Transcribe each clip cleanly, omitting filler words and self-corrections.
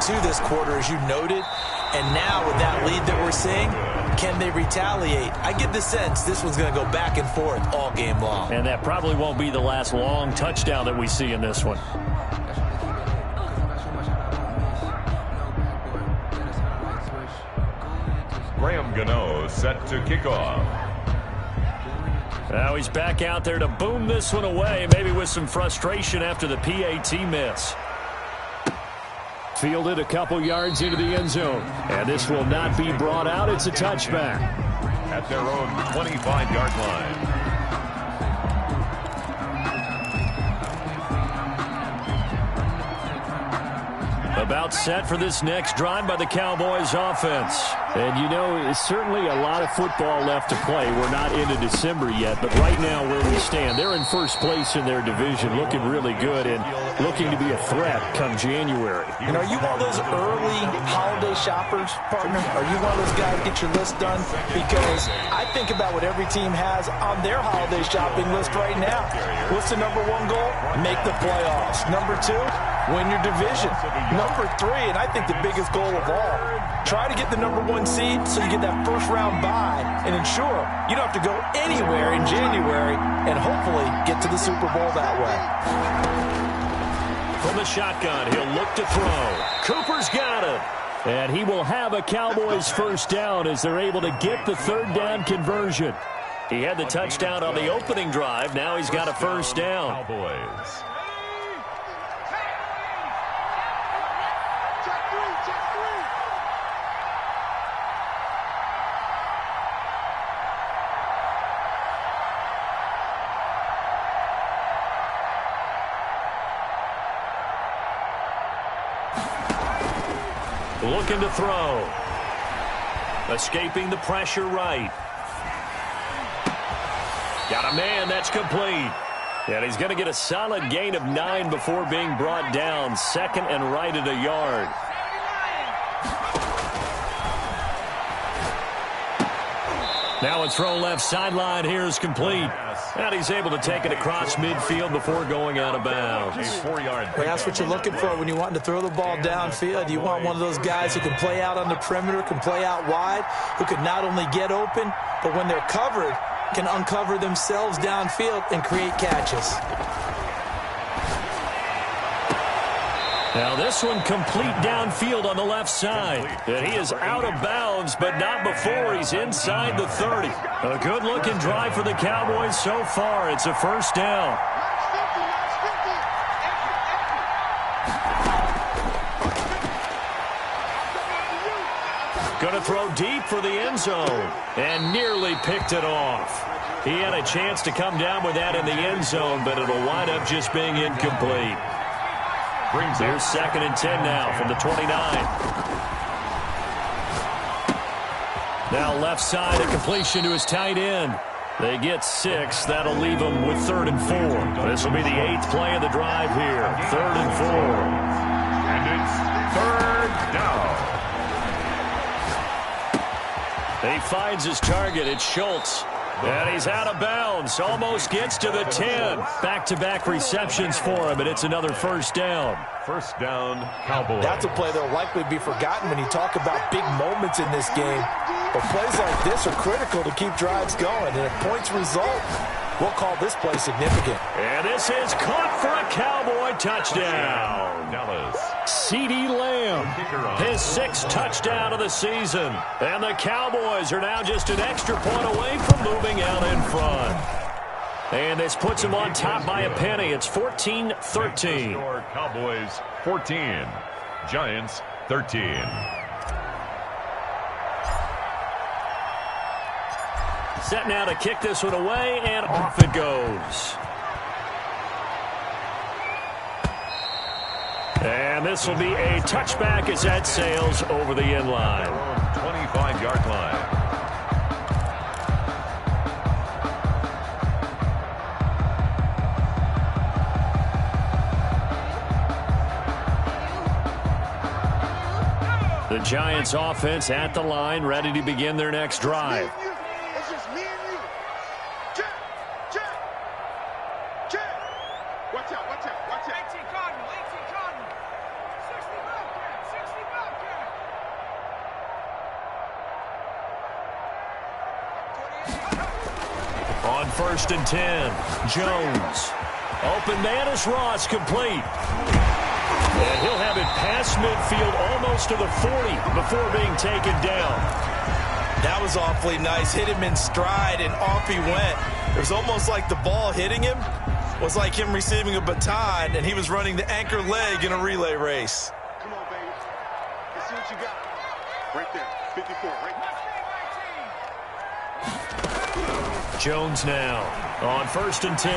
2 this quarter, as you noted. And now with that lead that we're seeing, can they retaliate? I get the sense this one's going to go back and forth all game long. And that probably won't be the last long touchdown that we see in this one. Graham Gano set to kick off. Now he's back out there to boom this one away, maybe with some frustration after the PAT miss. Fielded a couple yards into the end zone. And this will not be brought out. It's a touchback. At their own 25-yard line. About set for this next drive by the Cowboys offense. And, you know, it's certainly a lot of football left to play. We're not into December yet, but right now where we stand, they're in first place in their division, looking really good and looking to be a threat come January. And are you one of those early holiday shoppers, partner? Are you one of those guys get your list done? Because I think about what every team has on their holiday shopping list right now. What's the number 1 goal? Make the playoffs. Number 2, win your division. Number 3, and I think the biggest goal of all, try to get the number 1 seed so you get that first round bye and ensure you don't have to go anywhere in January and hopefully get to the Super Bowl that way. From the shotgun, he'll look to throw. Cooper's got it. And he will have a Cowboys first down as they're able to get the third down conversion. He had the touchdown on the opening drive. Now he's got a first down. Cowboys. Looking to throw. Escaping the pressure right. Got a man, that's complete. And he's going to get a solid gain of 9 before being brought down. Second and right at a yard. Now a throw left sideline here is complete. And he's able to take it across midfield before going out of bounds. Well, that's what you're looking for when you want to throw the ball downfield. You want one of those guys who can play out on the perimeter, can play out wide, who can not only get open, but when they're covered, can uncover themselves downfield and create catches. Now this one complete downfield on the left side. And he is out of bounds, but not before he's inside the 30. A good-looking drive for the Cowboys so far. It's a first down. Going to throw deep for the end zone. And nearly picked it off. He had a chance to come down with that in the end zone, but it'll wind up just being incomplete. Here's second and 10 now from the 29. Now left side, a completion to his tight end. They get 6. That'll leave them with 3rd and 4. This will be the 8th play of the drive here. 3rd and 4. And it's 3rd down. He finds his target. It's Schultz. And he's out of bounds. Almost gets to the 10. Back-to-back receptions for him, and it's another first down. First down, Cowboys. That's a play that will likely be forgotten when you talk about big moments in this game. But plays like this are critical to keep drives going. And if points result, we'll call this play significant. And this is caught for a Cowboy touchdown. Dallas. CeeDee Lamb, his 6th touchdown of the season. And the Cowboys are now just an extra point away from moving out in front. And this puts them on top by a penny. It's 14-13. Cowboys 14, Giants 13. Set now to kick this one away, and off it goes. And this will be a touchback as that sails over the end line. 25-yard line. The Giants offense at the line, ready to begin their next drive. On 1st and 10, Jones. Open man is Ross, complete. And he'll have it past midfield almost to the 40 before being taken down. That was awfully nice. Hit him in stride, and off he went. It was almost like the ball hitting him was like him receiving a baton, and he was running the anchor leg in a relay race. Come on, baby. Let's see what you got. Right there, 54, right there. Jones now on 1st and 10.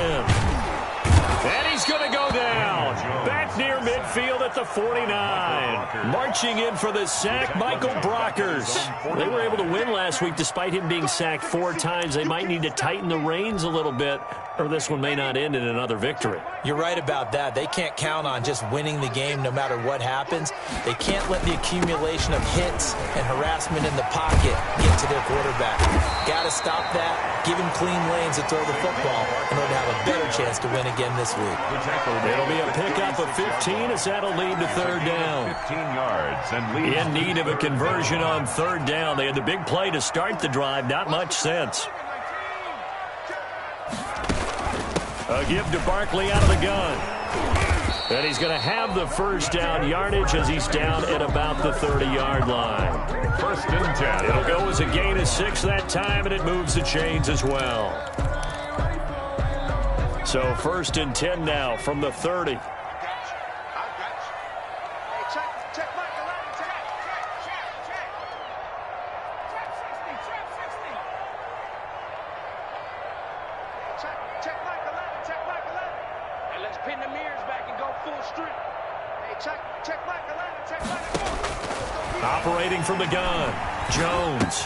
And he's going to go down. Back near midfield at the 49. Marching in for the sack, Michael Brockers. They were able to win last week despite him being sacked 4 times. They might need to tighten the reins a little bit, or this one may not end in another victory. You're right about that. They can't count on just winning the game no matter what happens. They can't let the accumulation of hits and harassment in the pocket get to their quarterback. Got to stop that. Give him clean lanes to throw the football in order to have a better chance to win again this week. It'll be a pickup of 15 as that'll lead to 3rd down. 15 yards and lead. In need of a conversion on 3rd down. They had the big play to start the drive. Not much sense. A give to Barkley out of the gun. And he's going to have the 1st down yardage as he's down at about the 30-yard line. 1st and 10. It'll go as a gain of 6 that time, and it moves the chains as well. So 1st and 10 now from the 30. Operating from the gun, Jones.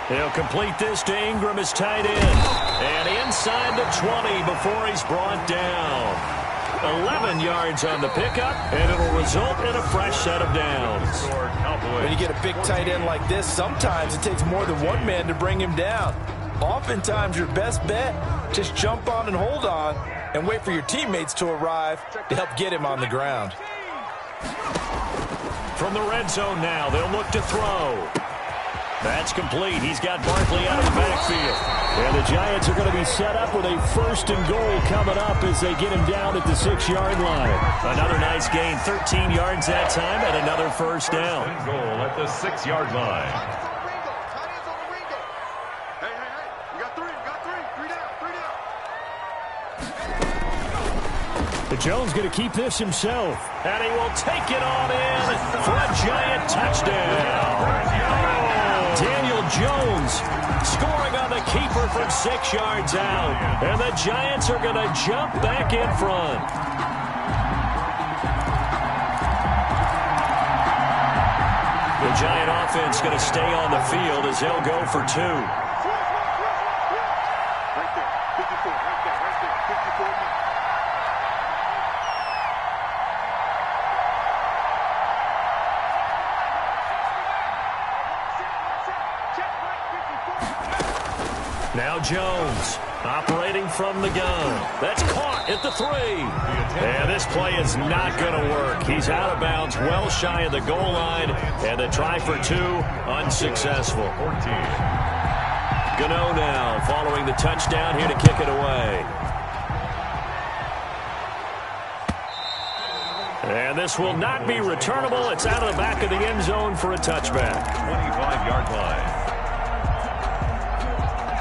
He'll complete this to Ingram as tight end. And inside the 20 before he's brought down. 11 yards on the pickup, and it'll result in a fresh set of downs. When you get a big tight end like this, sometimes it takes more than one man to bring him down. Oftentimes, your best bet, just jump on and hold on and wait for your teammates to arrive to help get him on the ground. From the red zone now, they'll look to throw. That's complete. He's got Barkley out of the backfield. And the Giants are going to be set up with a 1st and goal coming up as they get him down at the 6-yard line. Another nice gain, 13 yards that time, and another 1st down. Goal at the 6-yard line. Jones going to keep this himself, and he will take it on in for a Giant touchdown. Daniel Jones scoring on the keeper from 6 yards out, and the Giants are going to jump back in front. The Giant offense going to stay on the field as they'll go for 2. Right there, 54, right there, 54 now. Now Jones operating from the gun. That's caught at the 3. And this play is not going to work. He's out of bounds, well shy of the goal line. And the try for 2, unsuccessful. 14. Gano now following the touchdown here to kick it away. And this will not be returnable. It's out of the back of the end zone for a touchback. 25-yard line.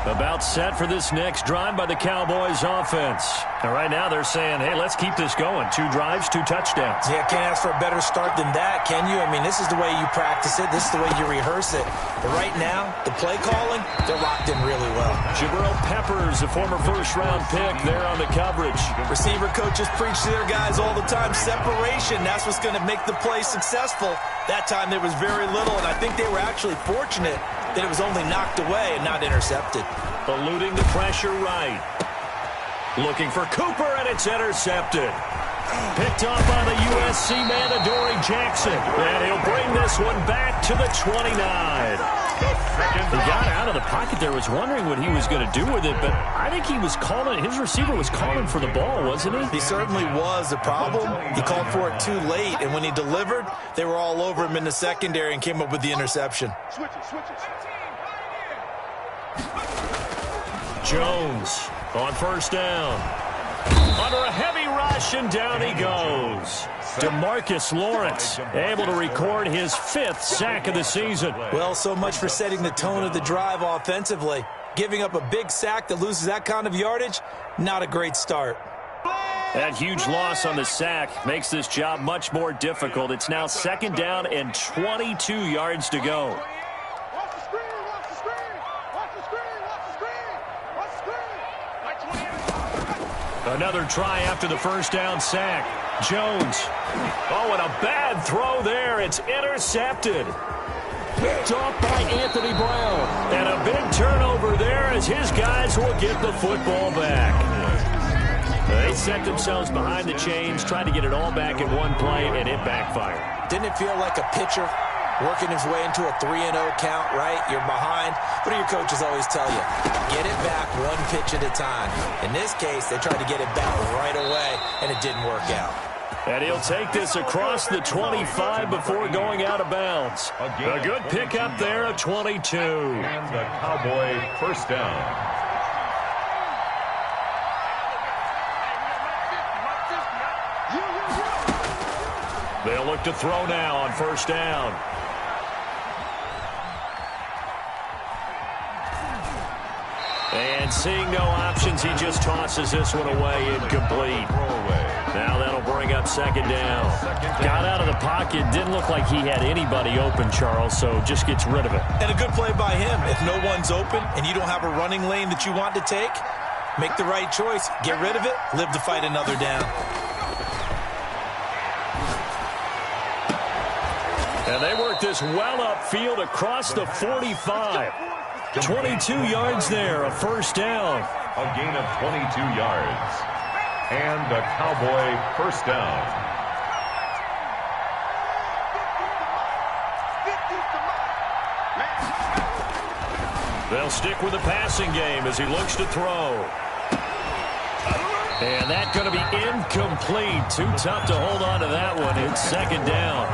About set for this next drive by the Cowboys offense. And right now they're saying, hey, let's keep this going. 2 drives, 2 touchdowns. Yeah, can't ask for a better start than that, can you? I mean, this is the way you practice it. This is the way you rehearse it. But right now, the play calling, they're locked in really well. Jabril Peppers, a former first-round pick, there on the coverage. Receiver coaches preach to their guys all the time. Separation, that's what's going to make the play successful. That time there was very little, and I think they were actually fortunate that it was only knocked away and not intercepted. Eluding the pressure right. Looking for Cooper, and it's intercepted. Picked off by the USC man, Adoree Jackson. And he'll bring this one back to the 29. He got out of the pocket there, was wondering what he was going to do with it, but I think he was calling, his receiver was calling for the ball, wasn't he? He certainly was. The problem, he called for it too late, and when he delivered, they were all over him in the secondary and came up with the interception. Switch it. Jones on first down. Under a heavy rush, and down he goes. DeMarcus Lawrence able to record his 5th sack of the season. Well, so much for setting the tone of the drive offensively. Giving up a big sack that loses that kind of yardage, not a great start. That huge loss on the sack makes this job much more difficult. It's now 2nd down and 22 yards to go. Another try after the first down sack. Jones. Oh, and a bad throw there. It's intercepted. Picked off by Anthony Brown. And a big turnover there as his guys will get the football back. They set themselves behind the chains, tried to get it all back in one play, and it backfired. Didn't it feel like a pitcher working his way into a 3-0 count, right? You're behind. What do your coaches always tell you? Get it back one pitch at a time. In this case, they tried to get it back right away, and it didn't work out. And he'll take this across the 25 before going out of bounds. A good pickup there of 22. And the Cowboy first down. They'll look to throw now on first down. And seeing no options, he just tosses this one away, incomplete. Now that'll bring up 2nd down. Got out of the pocket, didn't look like he had anybody open, Charles, so just gets rid of it. And a good play by him. If no one's open and you don't have a running lane that you want to take, make the right choice. Get rid of it, live to fight another down. And they work this well upfield across the 45. 22 yards there, a first down. A gain of 22 yards. And a Cowboy first down. They'll stick with the passing game as he looks to throw. And that's going to be incomplete. Too tough to hold on to that one. It's 2nd down.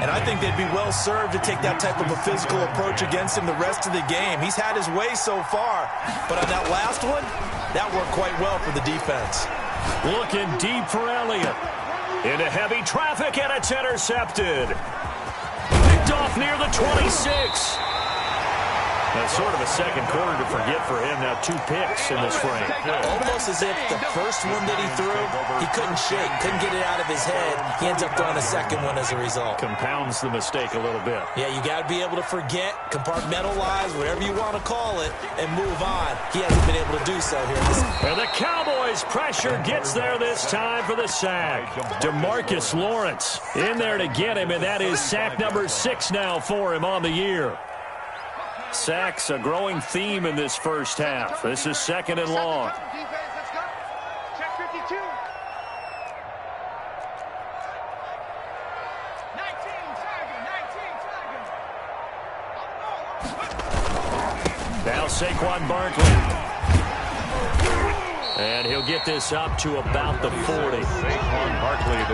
And I think they'd be well served to take that type of a physical approach against him the rest of the game. He's had his way so far, but on that last one, that worked quite well for the defense. Looking deep for Elliott. Into heavy traffic, and it's intercepted. Picked off near the 26. That's sort of a second quarter to forget for him. Now 2 picks in this frame. Almost as if the first one that he threw, he couldn't shake, couldn't get it out of his head. He ends up throwing a second one as a result. Compounds the mistake a little bit. Yeah, you got to be able to forget, compartmentalize, whatever you want to call it, and move on. He hasn't been able to do so here. And the Cowboys' pressure gets there this time for the sack. DeMarcus Lawrence in there to get him, and that is sack number 6 now for him on the year. Sacks, a growing theme in this first half. This is 2nd and long. Check 52. 19, Now Saquon Barkley. And he'll get this up to about the 40.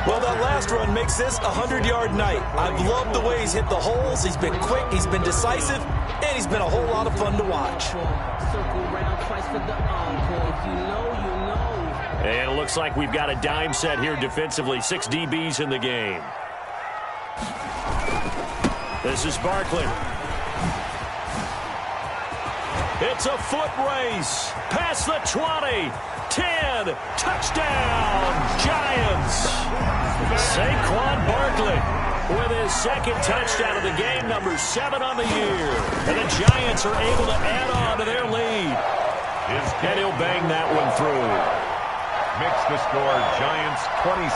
Well, that last run makes this a 100-yard night. I've loved the way he's hit the holes. He's been quick, he's been decisive, and he's been a whole lot of fun to watch. And it looks like we've got a dime set here defensively. 6 DBs in the game. This is Barkley. It's a foot race. Past the 20. 10. Touchdown. Giants. Saquon Barkley with his 2nd touchdown of the game, number 7 on the year. And the Giants are able to add on to their lead. And he'll bang that one through. Makes the score Giants 26.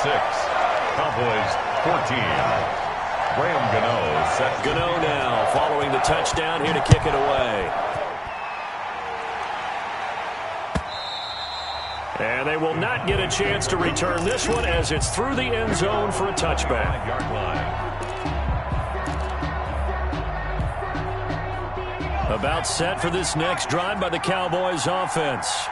Cowboys 14. Graham Gano sets. Gano now following the touchdown here to kick it away. And they will not get a chance to return this one as it's through the end zone for a touchback. 5-yard line. About set for this next drive by the Cowboys offense.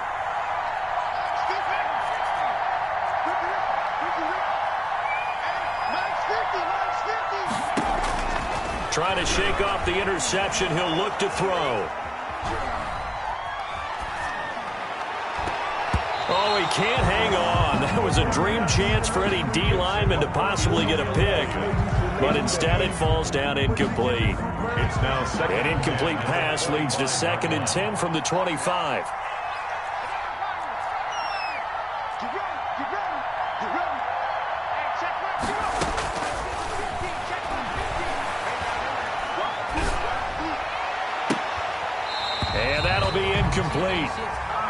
Trying to shake off the interception. He'll look to throw. Oh, he can't hang on. That was a dream chance for any D lineman to possibly get a pick. But instead it falls down incomplete. It's now second. An incomplete pass leads to 2nd and 10 from the 25. And that'll be incomplete.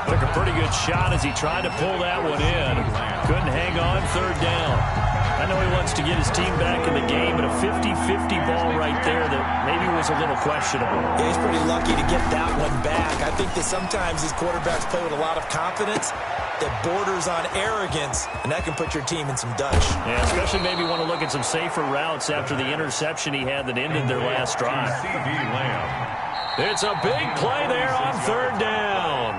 Took a pretty good shot as he tried to pull that one in. Couldn't hang on, 3rd down. I know he wants to get his team back in the game, but a 50-50 ball right there that maybe was a little questionable. Yeah, he's pretty lucky to get that one back. I think that sometimes these quarterbacks play with a lot of confidence that borders on arrogance, and that can put your team in some dutch. Yeah, especially maybe want to look at some safer routes after the interception he had that ended their last drive. It's a big play there on 3rd down.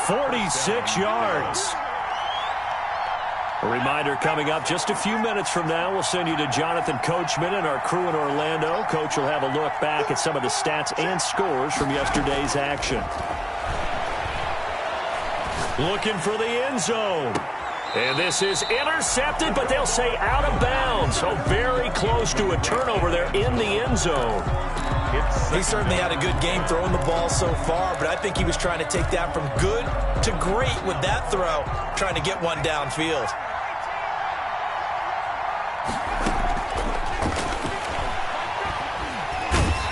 46 yards. A reminder coming up just a few minutes from now. We'll send you to Jonathan Coachman and our crew in Orlando. Coach will have a look back at some of the stats and scores from yesterday's action. Looking for the end zone. And this is intercepted, but they'll say out of bounds. So very close to a turnover there in the end zone. He certainly had a good game throwing the ball so far, but I think he was trying to take that from good to great with that throw, trying to get one downfield.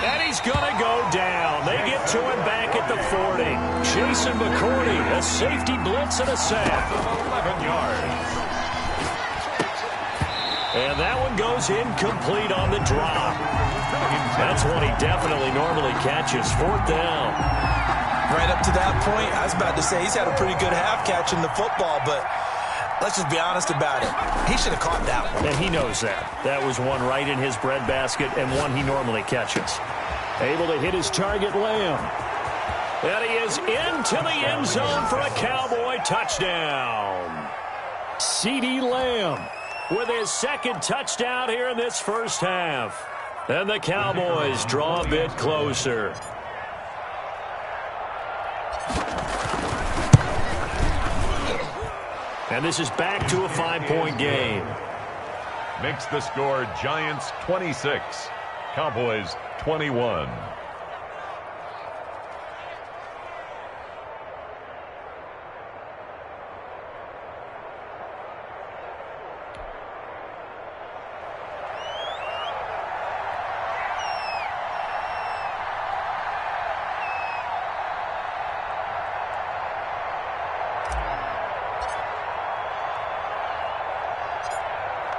And he's going to go down. They get to him back at the 40. Jason McCourty, a safety blitz and a sack. 11 yards. And that one goes incomplete on the drop. That's one he definitely normally catches. 4th down. Right up to that point, I was about to say he's had a pretty good half catching the football, but let's just be honest about it. He should have caught that one. And he knows that. That was one right in his breadbasket and one he normally catches. Able to hit his target, Lamb. And he is into the end zone for a Cowboy touchdown. CeeDee Lamb with his 2nd touchdown here in this first half. And the Cowboys draw a bit closer. And this is back to a 5-point game. Makes the score Giants 26, Cowboys 21.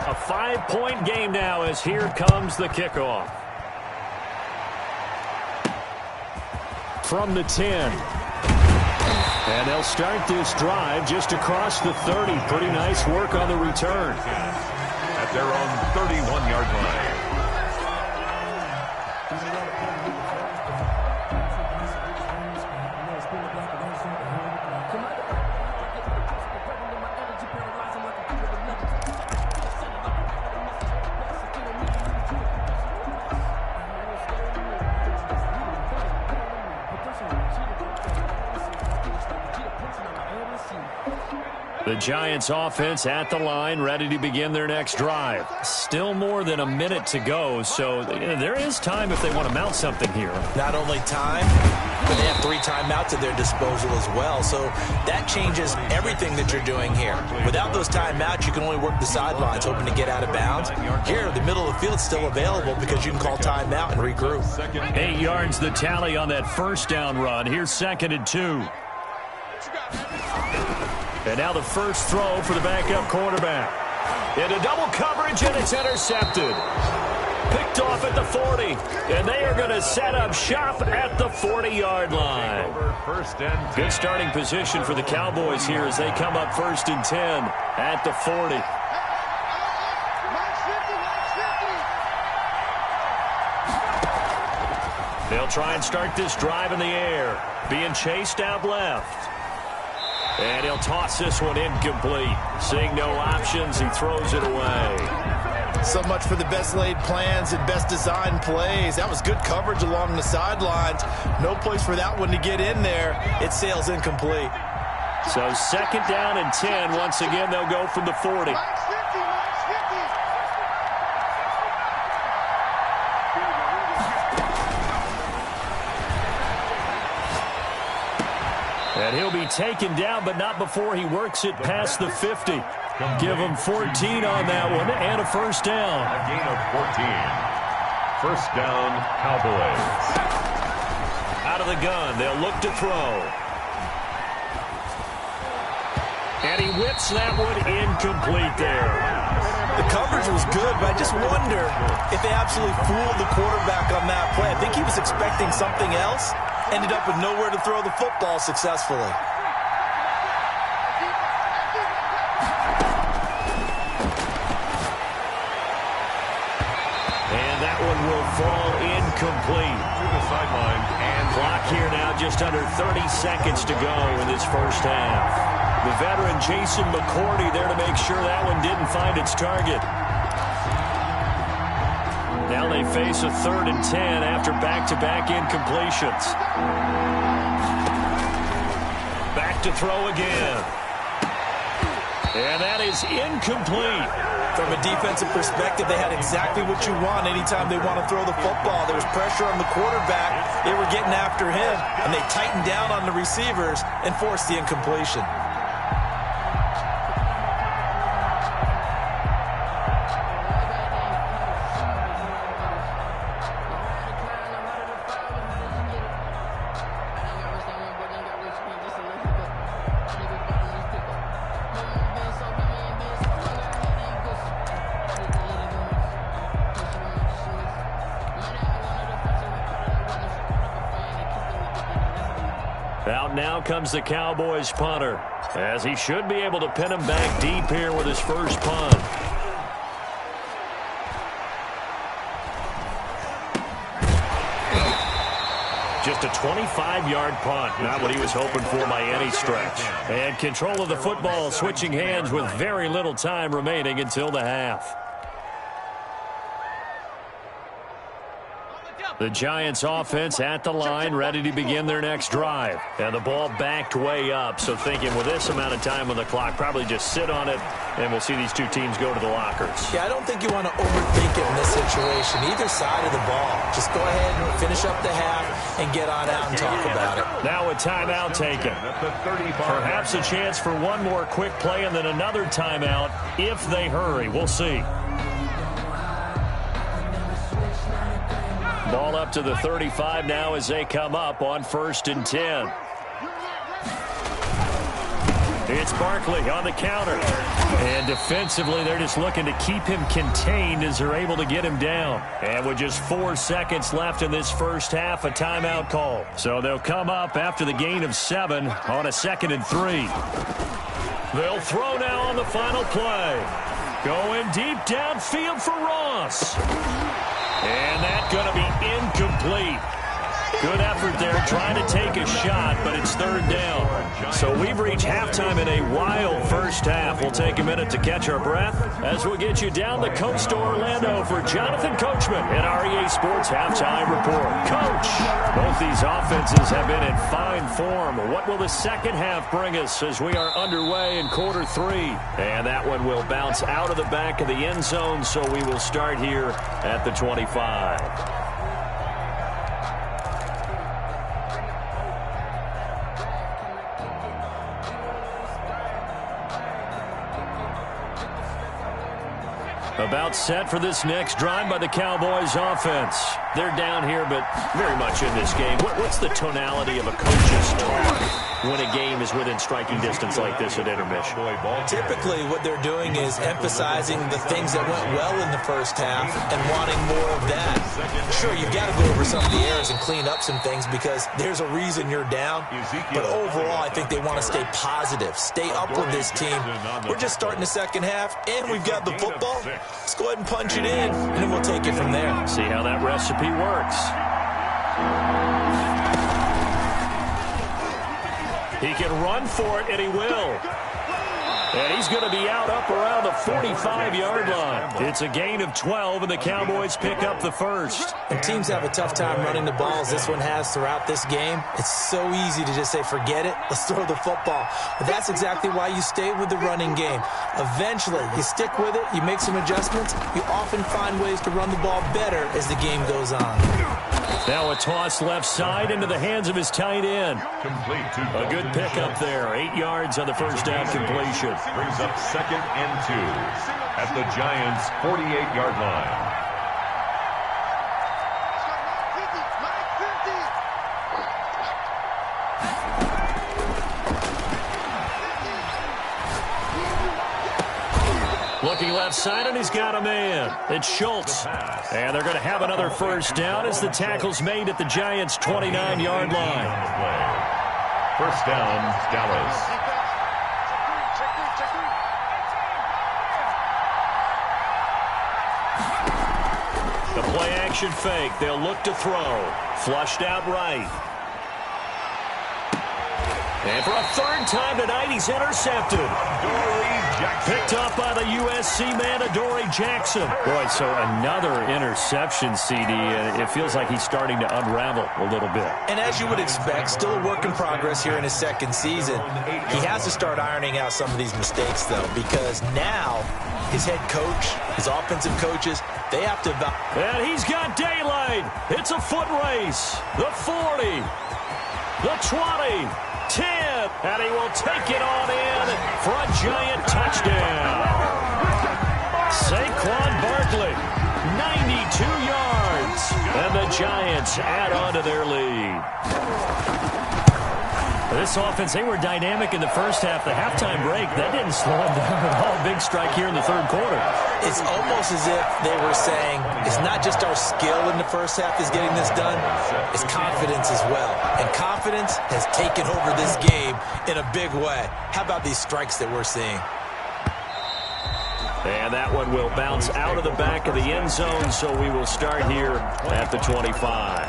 A 5-point game now as here comes the kickoff. From the 10. And they'll start this drive just across the 30. Pretty nice work on the return. At their own 31-yard line. The Giants offense at the line, ready to begin their next drive. Still more than a minute to go, so there is time if they want to mount something here. Not only time, but they have 3 timeouts at their disposal as well, so that changes everything that you're doing here. Without those timeouts, you can only work the sidelines, hoping to get out of bounds. Here, the middle of the field is still available because you can call timeout and regroup. 8 yards the tally on that first down run. Here's 2nd and 2. And now the first throw for the backup quarterback. Into double coverage, and it's intercepted. Picked off at the 40. And they are going to set up shop at the 40-yard line. Good starting position for the Cowboys here as they come up 1st and 10 at the 40. They'll try and start this drive in the air. Being chased out left. And he'll toss this one incomplete. Seeing no options, he throws it away. So much for the best laid plans and best designed plays. That was good coverage along the sidelines. No place for that one to get in there. It sails incomplete. So 2nd down and 10. Once again, they'll go from the 40. And he'll be taken down, but not before he works it past the 50. Give him 14 on that one and a first down. A gain of 14. First down, Cowboys. Out of the gun, they'll look to throw. And he whips that one incomplete there. The coverage was good, but I just wonder if they absolutely fooled the quarterback on that play. I think he was expecting something else. Ended up with nowhere to throw the football successfully. And that one will fall incomplete. To the sideline. And clock here now, just under 30 seconds to go in this first half. The veteran Jason McCourty there to make sure that one didn't find its target. Now they face a 3rd and 10 after back-to-back incompletions. Back to throw again. And that is incomplete. From a defensive perspective, they had exactly what you want anytime they want to throw the football. There was pressure on the quarterback. They were getting after him, and they tightened down on the receivers and forced the incompletion. Out now comes the Cowboys punter, as he should be able to pin him back deep here with his first punt. Just a 25-yard punt, not what he was hoping for by any stretch. And control of the football switching hands with very little time remaining until the half. The Giants offense at the line, ready to begin their next drive. And the ball backed way up, so thinking with this amount of time on the clock, probably just sit on it, and we'll see these two teams go to the lockers. Yeah, I don't think you want to overthink it in this situation, either side of the ball. Just go ahead and finish up the half and get on out and talk about it. Now a timeout taken. Perhaps a chance for one more quick play and then another timeout if they hurry. We'll see. Ball up to the 35 now as they come up on 1st and 10. It's Barkley on the counter. And defensively, they're just looking to keep him contained as they're able to get him down. And with just 4 seconds left in this first half, a timeout call. So they'll come up after the gain of 7 on a 2nd and 3. They'll throw now on the final play. Going deep downfield for Ross. And that's going to be incomplete. Good effort there trying to take a shot, but it's 3rd down. So we've reached halftime in a wild first half. We'll take a minute to catch our breath as we'll get you down the coast to Orlando for Jonathan Coachman at REA Sports Halftime Report. Coach, both these offenses have been in fine form. What will the second half bring us as we are underway in quarter 3? And that one will bounce out of the back of the end zone, so we will start here at the 25. About set for this next drive by the Cowboys offense. They're down here, but very much in this game. What's the tonality of a coach's talk when a game is within striking distance like this at intermission? Typically, what they're doing is emphasizing the things that went well in the first half and wanting more of that. Sure, you've got to go over some of the errors and clean up some things because there's a reason you're down. But overall, I think they want to stay positive, stay up with this team. We're just starting the second half, and we've got the football. Let's go ahead and punch it in, and then we'll take it from there. See how that recipe works. He can run for it, and he will. And he's going to be out up around the 45-yard line. It's a gain of 12, and the Cowboys pick up the first. And teams have a tough time running the ball as this one has throughout this game. It's so easy to just say, forget it, let's throw the football. But that's exactly why you stay with the running game. Eventually, you stick with it, you make some adjustments, you often find ways to run the ball better as the game goes on. Now a toss left side into the hands of his tight end. Complete to A good pickup there. 8 yards on the first down completion. Brings up 2nd and 2 at the Giants' 48-yard line. Looking left side, and he's got a man. It's Schultz. And they're going to have another first down as the tackle's made at the Giants' 29-yard line. First down, Dallas. The play-action fake. They'll look to throw. Flushed out right. And for a third time tonight, he's intercepted. Picked up by the USC man, Adoree Jackson. Boy, so another interception, CD, and it feels like he's starting to unravel a little bit. And as you would expect, still a work in progress here in his second season. He has to start ironing out some of these mistakes, though, because now his head coach, his offensive coaches, they have to... And he's got daylight. It's a foot race. The 40, the 20, 10, and he will take it on in for a Giant touchdown. Saquon Barkley, 92 yards, and the Giants add on to their lead. This offense, they were dynamic in the first half. The halftime break, that didn't slow them down at all. Big strike here in the third quarter. It's almost as if they were saying, it's not just our skill in the first half is getting this done, it's confidence as well. And confidence has taken over this game in a big way. How about these strikes that we're seeing? And that one will bounce out of the back of the end zone, so we will start here at the 25.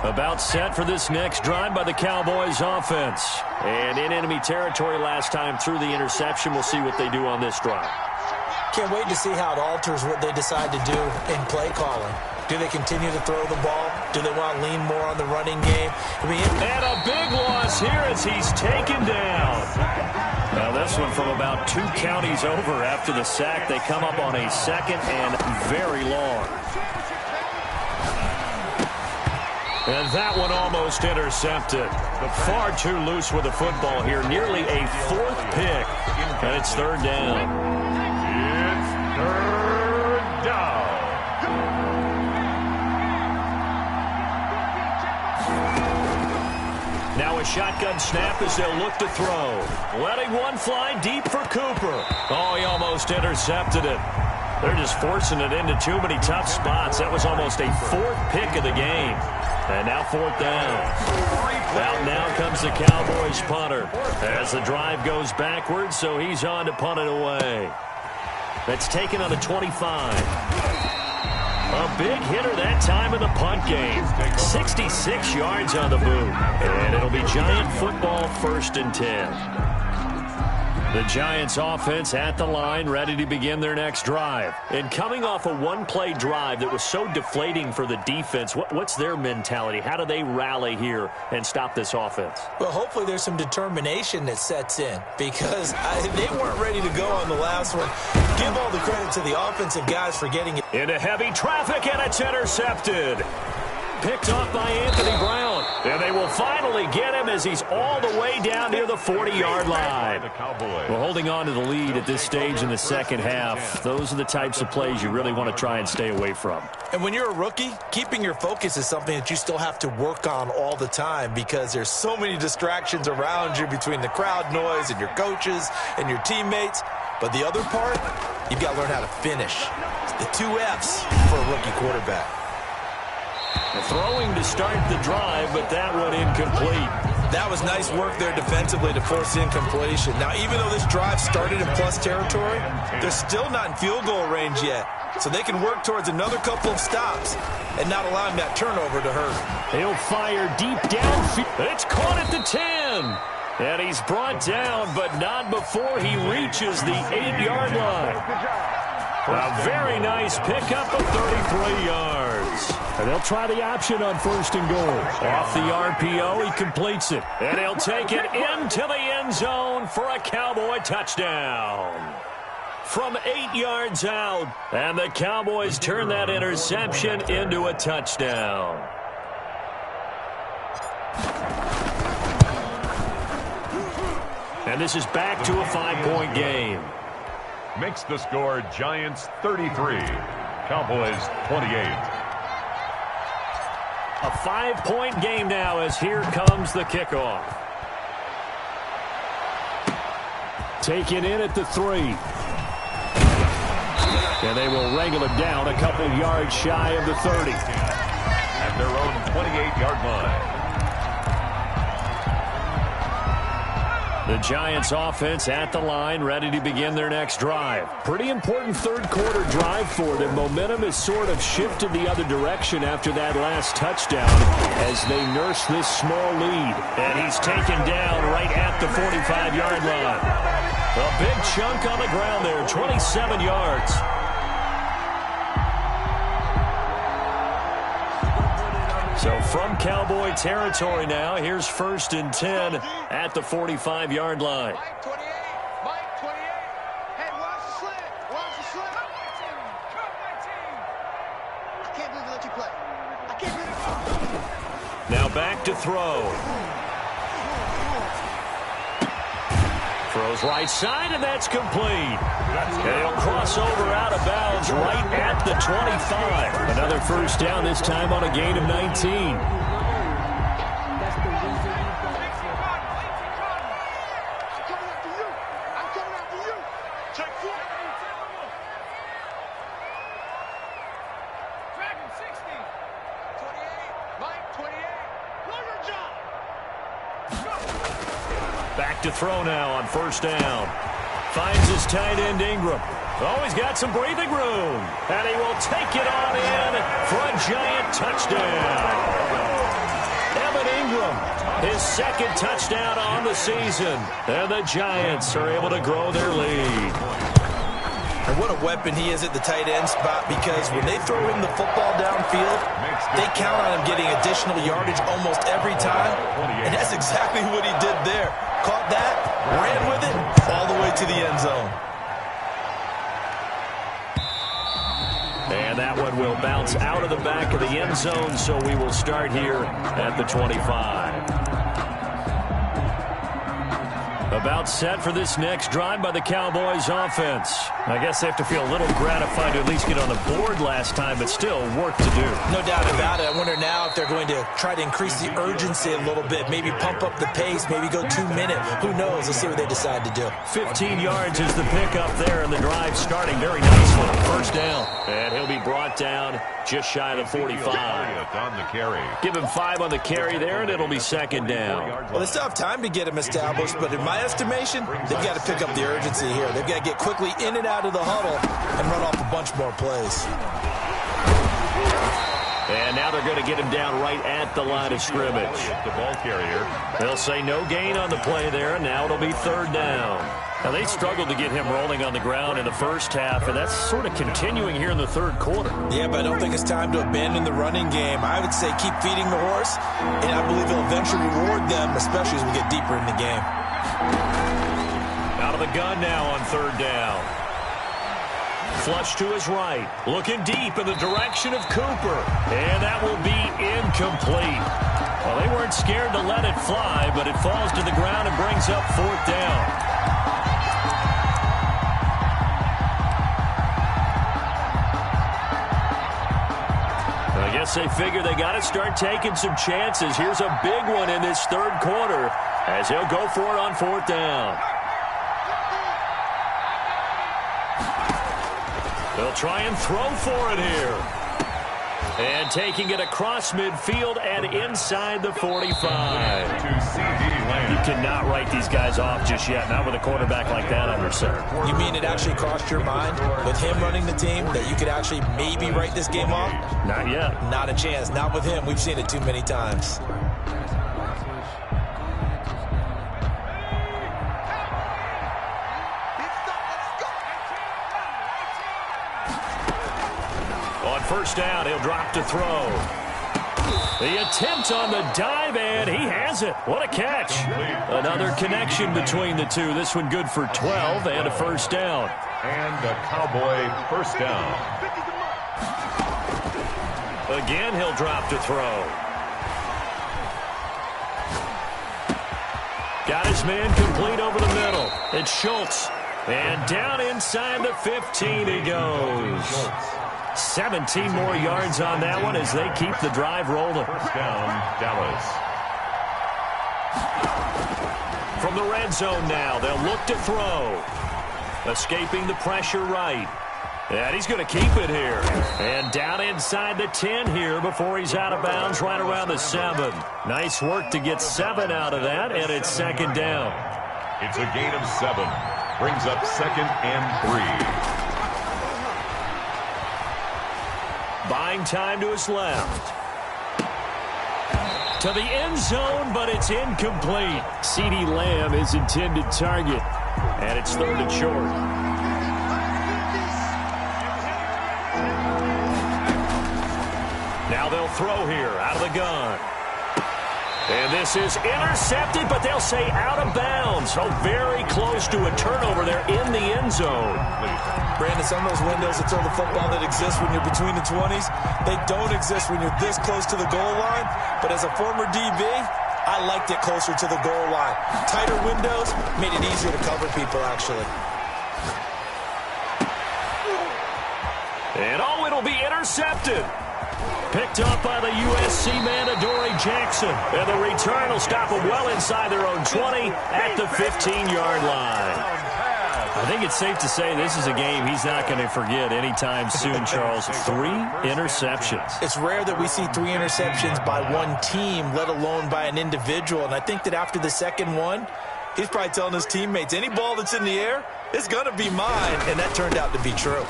About set for this next drive by the Cowboys offense. And in enemy territory last time through the interception. We'll see what they do on this drive. Can't wait to see how it alters what they decide to do in play calling. Do they continue to throw the ball? Do they want to lean more on the running game? And a big loss here as he's taken down. Now this one from about 2 counties over after the sack. They come up on a second and very long. And that one almost intercepted. Far too loose with the football here. Nearly a 4th pick. And it's 3rd down. It's 3rd down. Now a shotgun snap as they'll look to throw. Letting one fly deep for Cooper. Oh, he almost intercepted it. They're just forcing it into too many tough spots. That was almost a 4th pick of the game. And now 4th down. Out now comes the Cowboys punter as the drive goes backwards, so he's on to punt it away. That's taken on the 25. A big hitter that time in the punt game. 66 yards on the boot. And it'll be Giant football, 1st and 10. The Giants offense at the line, ready to begin their next drive. And coming off a one-play drive that was so deflating for the defense, what's their mentality? How do they rally here and stop this offense? Well, hopefully there's some determination that sets in because they weren't ready to go on the last one. Give all the credit to the offensive guys for getting it. Into heavy traffic, and it's intercepted. Picked off by Anthony Brown. And they will finally get him as he's all the way down near the 40-yard line. We're holding on to the lead at this stage in the second half. Those are the types of plays you really want to try and stay away from. And when you're a rookie, keeping your focus is something that you still have to work on all the time because there's so many distractions around you between the crowd noise and your coaches and your teammates. But the other part, you've got to learn how to finish. It's the 2 F's for a rookie quarterback. Throwing to start the drive, but that one incomplete. That was nice work there defensively to force incompletion. Now, even though this drive started in plus territory, they're still not in field goal range yet. So they can work towards another couple of stops and not allowing that turnover to hurt. He'll fire deep downfield. It's caught at the 10. And he's brought down, but not before he reaches the 8-yard line. A very nice pickup of 33 yards. And they'll try the option on 1st and goal. Off the RPO, he completes it. And he'll take it into the end zone for a Cowboy touchdown. From 8 yards out, and the Cowboys turn that interception into a touchdown. And this is back to a 5-point game. Makes the score Giants 33, Cowboys 28. A 5-point game now as here comes the kickoff. Taken in at the 3. And they will wrangle it down a couple yards shy of the 30. At their own 28-yard line. The Giants offense at the line, ready to begin their next drive. Pretty important third-quarter drive for them. Momentum has sort of shifted the other direction after that last touchdown as they nurse this small lead. And he's taken down right at the 45-yard line. A big chunk on the ground there, 27 yards. So from Cowboy territory now, here's 1st and 10 at the 45-yard line. Mike 28. Mike 28. Hey, watch the slant. Watch the slant. Come my team. Come my team. I can't believe they let you play. I can't believe it. Now back to throw. Throws right side, and that's complete. And he'll cross over out of bounds right at the 25. Another first down, this time on a gain of 19. I'm coming after you. I'm coming after you. Check 4. Dragon 60. 28. Mike 28. Blow your job. Back to throw now on 1st down. Finds his tight end Ingram. Oh, he's got some breathing room. And he will take it on in for a Giant touchdown. Evan Ingram, his 2nd touchdown on the season. And the Giants are able to grow their lead. And what a weapon he is at the tight end spot, because when they throw him the football downfield, they count on him getting additional yardage almost every time. And that's exactly what he did there. Caught that, ran with it, all the way to the end zone. And that one will bounce out of the back of the end zone, so we will start here at the 25. About set for this next drive by the Cowboys offense. I guess they have to feel a little gratified to at least get on the board last time, but still work to do. No doubt about it. I wonder now if they're going to try to increase the urgency a little bit, maybe pump up the pace, maybe go 2-minute. Who knows? Let's see what they decide to do. 15 yards is the pickup there, and the drive starting very nicely. 1st down, and he'll be brought down just shy of the 45. On the carry. Give him 5 on the carry there, and it'll be 2nd down. Well, they still have time to get him established, but in my estimation, they've got to pick up the urgency here. They've got to get quickly in and out of the huddle and run off a bunch more plays. And now they're going to get him down right at the line of scrimmage. The ball carrier. They'll say no gain on the play there, and now it'll be 3rd down. Now, they struggled to get him rolling on the ground in the first half, and that's sort of continuing here in the 3rd quarter. Yeah, but I don't think it's time to abandon the running game. I would say keep feeding the horse, and I believe it'll eventually reward them, especially as we get deeper in the game. Out of the gun now on 3rd down. Flush to his right. Looking deep in the direction of Cooper. And that will be incomplete. Well, they weren't scared to let it fly, but it falls to the ground and brings up 4th down. I guess they figure they got to start taking some chances. Here's a big one in this 3rd quarter as he'll go for it on 4th down. They'll try and throw for it here. And taking it across midfield and inside the 45. You cannot write these guys off just yet, not with a quarterback like that under center. You mean it actually crossed your mind with him running the team that you could actually maybe write this game off? Not yet. Not a chance. Not with him. We've seen it too many times. first down. He'll drop to throw. The attempt on the dive, and he has it. What a catch. Another connection between the two. This one good for 12 and a first down. And a Cowboy first down. Again, he'll drop to throw. Got his man complete over the middle. It's Schultz. And down inside the 15 he goes. 17 more yards on that one as they keep the drive rolling. First down, Dallas. From the red zone now, they'll look to throw. Escaping the pressure right. And he's going to keep it here. And down inside the 10 here before he's out of bounds right around the 7. Nice work to get 7 out of that, and it's second down. It's a gain of 7. Brings up second and 3. Buying time to his left. To the end zone, but it's incomplete. CeeDee Lamb is intended target. And it's third and short. Now they'll throw here out of the gun. And this is intercepted, but they'll say out of bounds. So very close to a turnover there in the end zone. Brandon, some of those windows to throw the football that exist when you're between the 20s, they don't exist when you're this close to the goal line. But as a former DB, I liked it closer to the goal line. Tighter windows made it easier to cover people, actually. And oh, it'll be intercepted. Picked up by the USC man, Adoree Jackson. And the return will stop them well inside their own 20 at the 15-yard line. I think it's safe to say this is a game he's not going to forget anytime soon, Charles. 3 interceptions. It's rare that we see 3 interceptions by one team, let alone by an individual. And I think that after the second one, he's probably telling his teammates, any ball that's in the air is going to be mine. And that turned out to be true.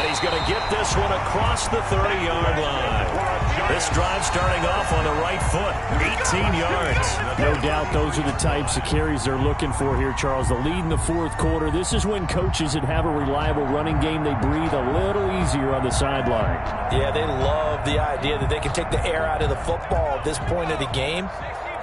He's going to get this one across the 30-yard line. This drive starting off on the right foot, 18 yards. No doubt those are the types of carries they're looking for here, Charles. The lead in the fourth quarter. This is when coaches that have a reliable running game, they breathe a little easier on the sideline. Yeah, they love the idea that they can take the air out of the football at this point of the game.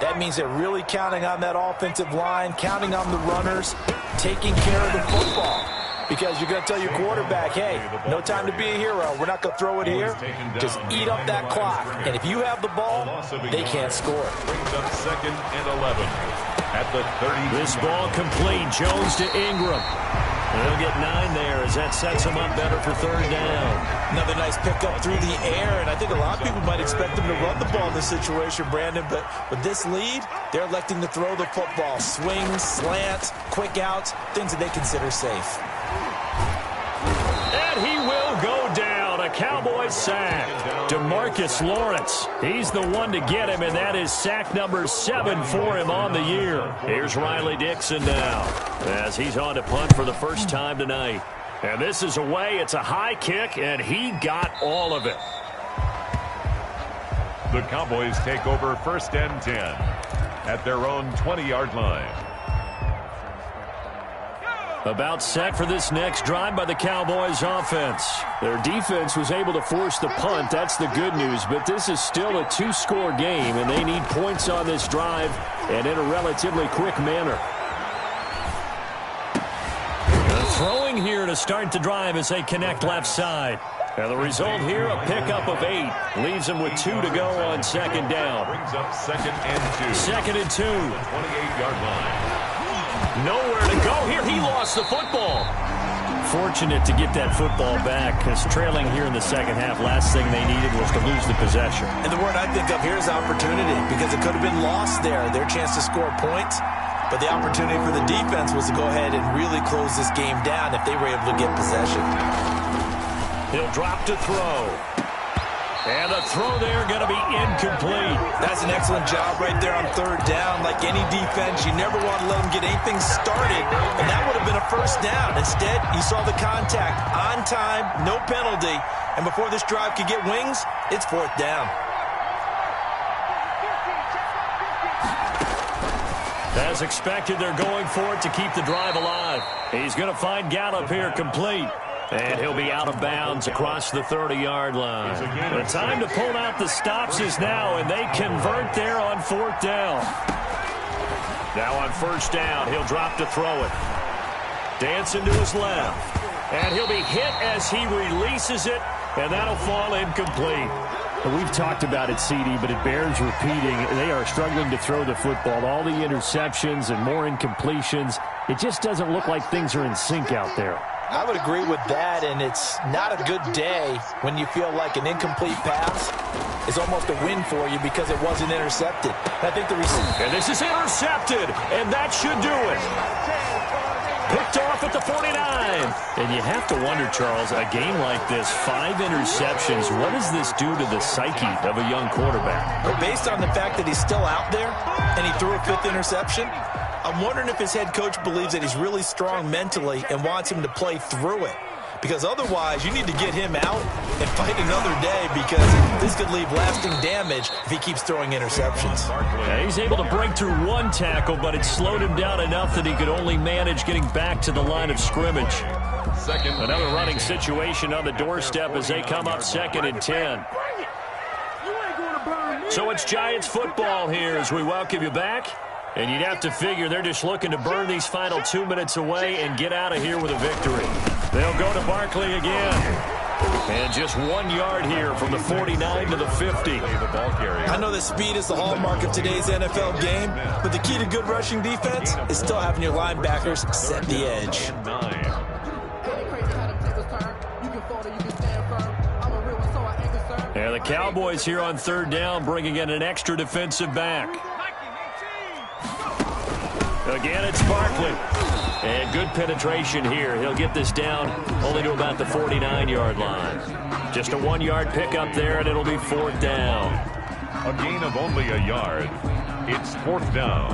That means they're really counting on that offensive line, counting on the runners, taking care of the football. Because you're going to tell your quarterback, hey, no time to be a hero. We're not going to throw it here. Just eat up that clock. And if you have the ball, they can't score. Brings up second and 11 at the 30. This ball complete. Jones to Ingram. They'll get 9 there as that sets them up better for third down. Another nice pickup through the air, and I think a lot of people might expect them to run the ball in this situation, Brandon, but with this lead, they're electing to throw the football. Swings, slants, quick outs, things that they consider safe. And he will go down. A Cowboy sack. DeMarcus Lawrence. He's the one to get him, and that is sack number 7 for him on the year. Here's Riley Dixon now as he's on to punt for the first time tonight. And this is away. It's a high kick, and he got all of it. The Cowboys take over first and 10 at their own 20-yard line. About set for this next drive by the Cowboys offense. Their defense was able to force the punt. That's the good news. But this is still a 2-score game, and they need points on this drive and in a relatively quick manner. Throwing here to start the drive as they connect left side. And the result here, a pickup of 8. Leaves them with 2 to go on second down. Brings up second and 2. Second and 2. 28-yard line. Nowhere to go here. He lost the football. Fortunate to get that football back because trailing here in the second half, last thing they needed was to lose the possession. And the word I think of here is opportunity because it could have been lost there, their chance to score points. But the opportunity for the defense was to go ahead and really close this game down if they were able to get possession. He'll drop to throw. And the throw there going to be incomplete. That's an excellent job right there on third down. Like any defense, you never want to let them get anything started, and that would have been a first down. Instead, you saw the contact on time, no penalty, and before this drive could get wings, it's fourth down. As expected, they're going for it to keep the drive alive. He's going to find Gallup here complete. And he'll be out of bounds across the 30-yard line. The time to pull out the stops is now, and they convert there on 4th down. Now on 1st down, he'll drop to throw it. Dancing to his left. And he'll be hit as he releases it, and that'll fall incomplete. We've talked about it, CD, but it bears repeating. They are struggling to throw the football. All the interceptions and more incompletions. It just doesn't look like things are in sync out there. I would agree with that, and it's not a good day when you feel like an incomplete pass is almost a win for you because it wasn't intercepted. I think the receiver... And this is intercepted, and that should do it. Picked off at the 49. And you have to wonder, Charles, a game like this, 5 interceptions, what does this do to the psyche of a young quarterback? But based on the fact that he's still out there and he threw a 5th interception, I'm wondering if his head coach believes that he's really strong mentally and wants him to play through it. Because otherwise, you need to get him out and fight another day because this could leave lasting damage if he keeps throwing interceptions. Yeah, he's able to break through 1 tackle, but it slowed him down enough that he could only manage getting back to the line of scrimmage. Another running situation on the doorstep as they come up 2nd and 10. So it's Giants football here as we welcome you back. And you'd have to figure they're just looking to burn these final 2 minutes away and get out of here with a victory. They'll go to Barkley again. And just 1 yard here from the 49 to the 50. I know that speed is the hallmark of today's NFL game, but the key to good rushing defense is still having your linebackers set the edge. And the Cowboys here on 3rd down, bringing in an extra defensive back. Again, it's Barkley. And good penetration here. He'll get this down only to about the 49-yard line. Just a 1-yard pickup there, and it'll be 4th down. A gain of only a yard. It's 4th down.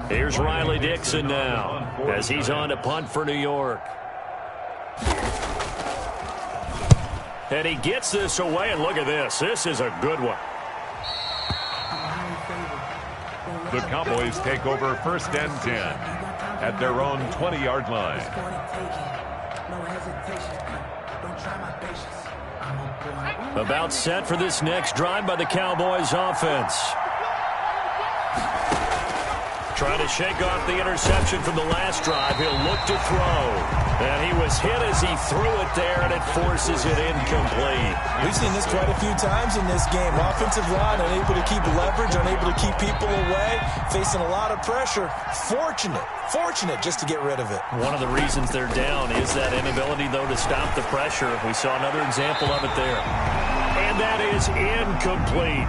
Here's Riley Dixon now as he's on to punt for New York. And he gets this away, and look at this. This is a good one. The Cowboys take over 1st and 10 at their own 20-yard line. About set for this next drive by the Cowboys offense. Trying to shake off the interception from the last drive. He'll look to throw. And he was hit as he threw it there, and it forces it incomplete. We've seen this quite a few times in this game. Offensive line unable to keep leverage, unable to keep people away, facing a lot of pressure. Fortunate just to get rid of it. One of the reasons they're down is that inability, though, to stop the pressure. We saw another example of it there. And that is incomplete.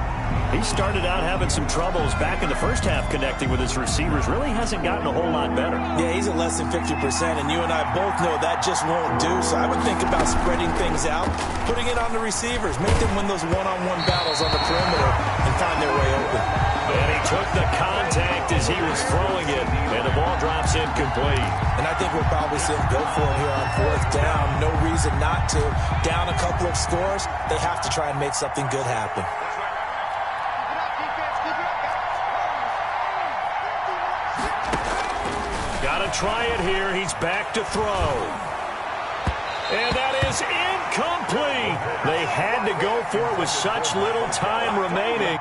He started out having some troubles back in the first half connecting with his receivers. Really hasn't gotten a whole lot better. Yeah, he's at less than 50%, and you and I both know that just won't do. So I would think about spreading things out, putting it on the receivers, make them win those one-on-one battles on the perimeter and find their way open. And he took the contact as he was throwing it, and the ball drops incomplete. And I think we'll probably see him go for it here on 4th down. No reason not to. Down a couple of scores, they have to try and make something good happen. Try it here. He's back to throw. And that is incomplete. They had to go for it with such little time remaining.